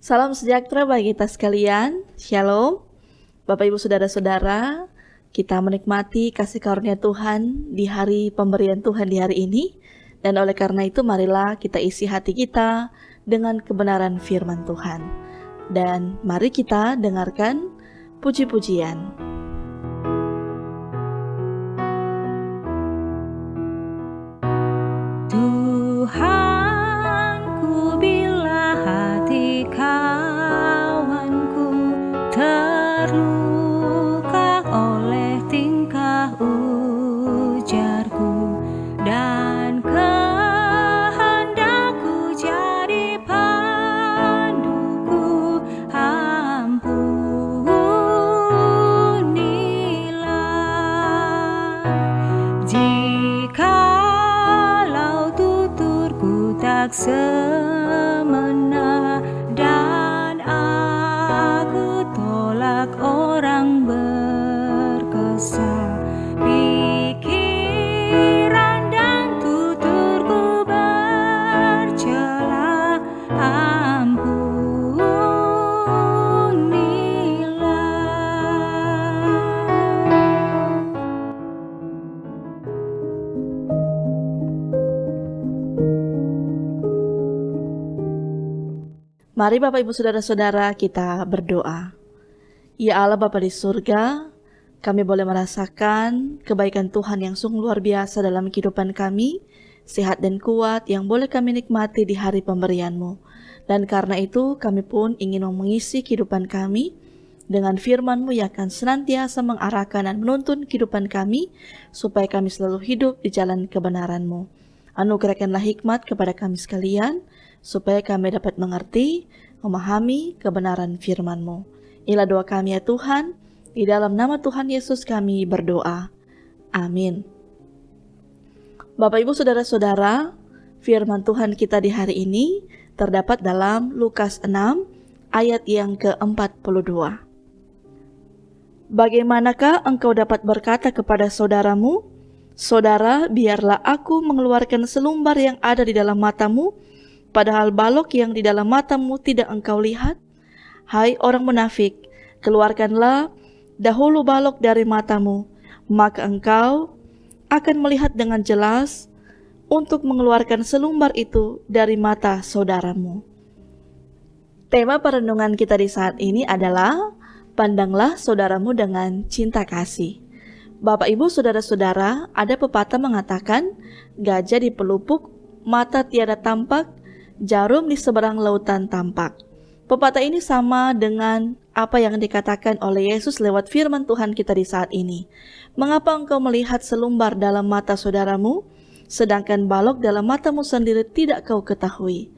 Salam sejahtera bagi kita sekalian. Shalom. Bapak Ibu Saudara-saudara, kita menikmati kasih karunia Tuhan di hari pemberian Tuhan di hari ini. Dan oleh karena itu marilah kita isi hati kita dengan kebenaran firman Tuhan. Dan mari kita dengarkan puji-pujian. Tuhanku, bila hati kawanku terluka oleh tingkah ujarku dan kehendakku jadi panduku, ampunilah. Jikalau tuturku tak semena dan aku tolak orang berkesa, pikiran dan tuturku bercela, ampunilah. Mari Bapak Ibu Saudara-saudara kita berdoa. Ya Allah Bapa di surga, kami boleh merasakan kebaikan Tuhan yang sungguh luar biasa dalam kehidupan kami, sehat dan kuat yang boleh kami nikmati di hari pemberian-Mu. Dan karena itu kami pun ingin mengisi kehidupan kami dengan firman-Mu yang akan senantiasa mengarahkan dan menuntun kehidupan kami, supaya kami selalu hidup di jalan kebenaran-Mu. Anugerahkanlah hikmat kepada kami sekalian, supaya kami dapat mengerti, memahami kebenaran firman-Mu. Inilah doa kami ya Tuhan, di dalam nama Tuhan Yesus kami berdoa. Amin. Bapak Ibu Saudara-saudara, firman Tuhan kita di hari ini terdapat dalam Lukas 6 ayat yang ke-42. Bagaimanakah engkau dapat berkata kepada saudaramu, "Saudara, biarlah aku mengeluarkan selumbar yang ada di dalam matamu," padahal balok yang di dalam matamu tidak engkau lihat? Hai orang munafik, keluarkanlah dahulu balok dari matamu, maka engkau akan melihat dengan jelas untuk mengeluarkan selumbar itu dari mata saudaramu. Tema perenungan kita di saat ini adalah pandanglah saudaramu dengan cinta kasih. Bapak Ibu Saudara-saudara, ada pepatah mengatakan gajah di pelupuk, mata tiada tampak, jarum di seberang lautan tampak. Pepatah ini sama dengan apa yang dikatakan oleh Yesus lewat firman Tuhan kita di saat ini. Mengapa engkau melihat selumbar dalam mata saudaramu, sedangkan balok dalam matamu sendiri tidak kau ketahui?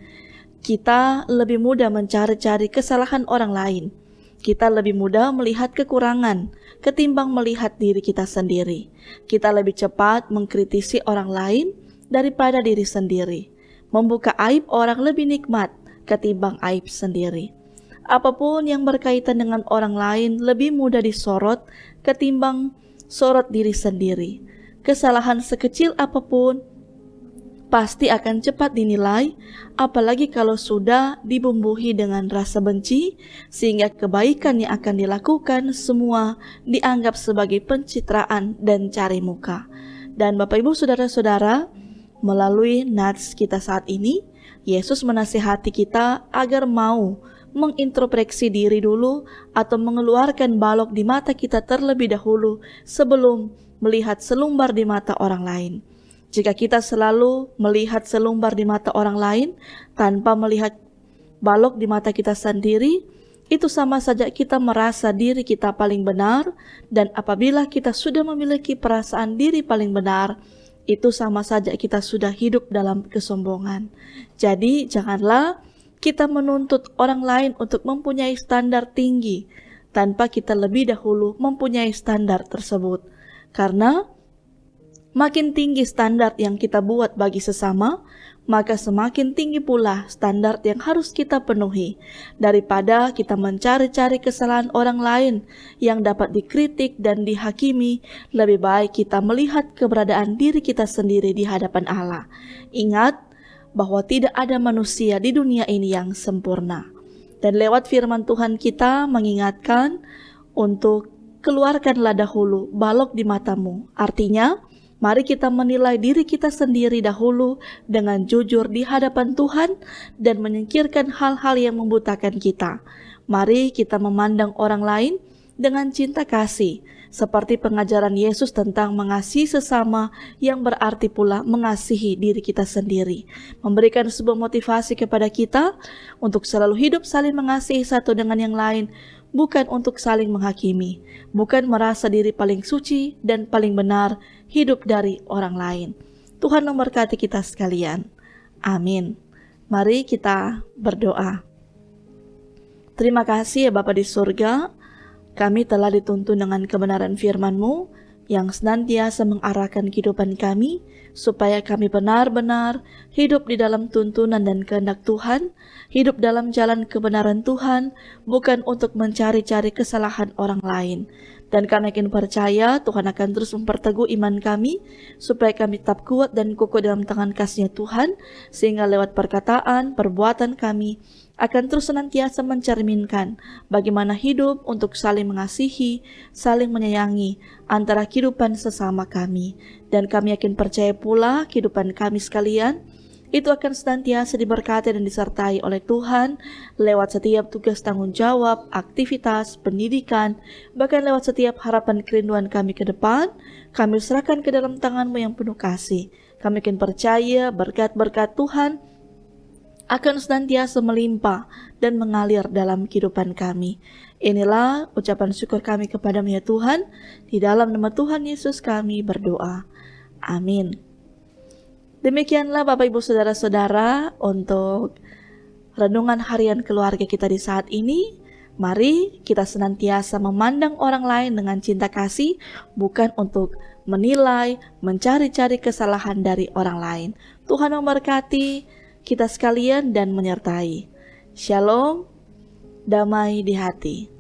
Kita lebih mudah mencari-cari kesalahan orang lain. Kita lebih mudah melihat kekurangan ketimbang melihat diri kita sendiri. Kita lebih cepat mengkritisi orang lain daripada diri sendiri. Membuka aib orang lebih nikmat ketimbang aib sendiri. Apapun yang berkaitan dengan orang lain lebih mudah disorot ketimbang sorot diri sendiri. Kesalahan sekecil apapun pasti akan cepat dinilai, apalagi kalau sudah dibumbuhi dengan rasa benci, sehingga kebaikan yang akan dilakukan semua dianggap sebagai pencitraan dan cari muka. Dan Bapak Ibu Saudara-saudara, melalui nats kita saat ini, Yesus menasihati kita agar mau mengintrospeksi diri dulu atau mengeluarkan balok di mata kita terlebih dahulu sebelum melihat selumbar di mata orang lain. Jika kita selalu melihat selumbar di mata orang lain tanpa melihat balok di mata kita sendiri, itu sama saja kita merasa diri kita paling benar, dan apabila kita sudah memiliki perasaan diri paling benar, itu sama saja kita sudah hidup dalam kesombongan. Jadi janganlah kita menuntut orang lain untuk mempunyai standar tinggi tanpa kita lebih dahulu mempunyai standar tersebut. Karena makin tinggi standar yang kita buat bagi sesama, maka semakin tinggi pula standar yang harus kita penuhi. Daripada kita mencari-cari kesalahan orang lain yang dapat dikritik dan dihakimi, lebih baik kita melihat keberadaan diri kita sendiri di hadapan Allah. Ingat bahwa tidak ada manusia di dunia ini yang sempurna. Dan lewat firman Tuhan kita mengingatkan untuk keluarkanlah dahulu balok di matamu. Artinya, mari kita menilai diri kita sendiri dahulu dengan jujur di hadapan Tuhan dan menyingkirkan hal-hal yang membutakan kita. Mari kita memandang orang lain dengan cinta kasih, seperti pengajaran Yesus tentang mengasihi sesama yang berarti pula mengasihi diri kita sendiri. Memberikan sebuah motivasi kepada kita untuk selalu hidup saling mengasihi satu dengan yang lain, bukan untuk saling menghakimi, bukan merasa diri paling suci dan paling benar hidup dari orang lain. Tuhan memberkati kita sekalian. Amin. Mari kita berdoa. Terima kasih ya Bapa di surga, kami telah dituntun dengan kebenaran firman-Mu yang senantiasa mengarahkan kehidupan kami, supaya kami benar-benar hidup di dalam tuntunan dan kehendak Tuhan, hidup dalam jalan kebenaran Tuhan, bukan untuk mencari-cari kesalahan orang lain. Dan kami yakin percaya Tuhan akan terus memperteguh iman kami, supaya kami tetap kuat dan kokoh dalam tangan kasih-Nya Tuhan, sehingga lewat perkataan, perbuatan kami akan terus senantiasa mencerminkan bagaimana hidup untuk saling mengasihi, saling menyayangi antara kehidupan sesama kami. Dan kami yakin percaya pula kehidupan kami sekalian itu akan senantiasa diberkati dan disertai oleh Tuhan lewat setiap tugas tanggung jawab, aktivitas, pendidikan, bahkan lewat setiap harapan kerinduan kami ke depan. Kami serahkan ke dalam tangan-Mu yang penuh kasih. Kami yakin percaya berkat-berkat Tuhan akan senantiasa melimpah dan mengalir dalam kehidupan kami. Inilah ucapan syukur kami kepada-Mu ya Tuhan. Di dalam nama Tuhan Yesus kami berdoa. Amin. Demikianlah Bapak Ibu Saudara-saudara untuk renungan harian keluarga kita di saat ini. Mari kita senantiasa memandang orang lain dengan cinta kasih, bukan untuk menilai, mencari-cari kesalahan dari orang lain. Tuhan memberkati kita sekalian dan menyertai. Shalom, damai di hati.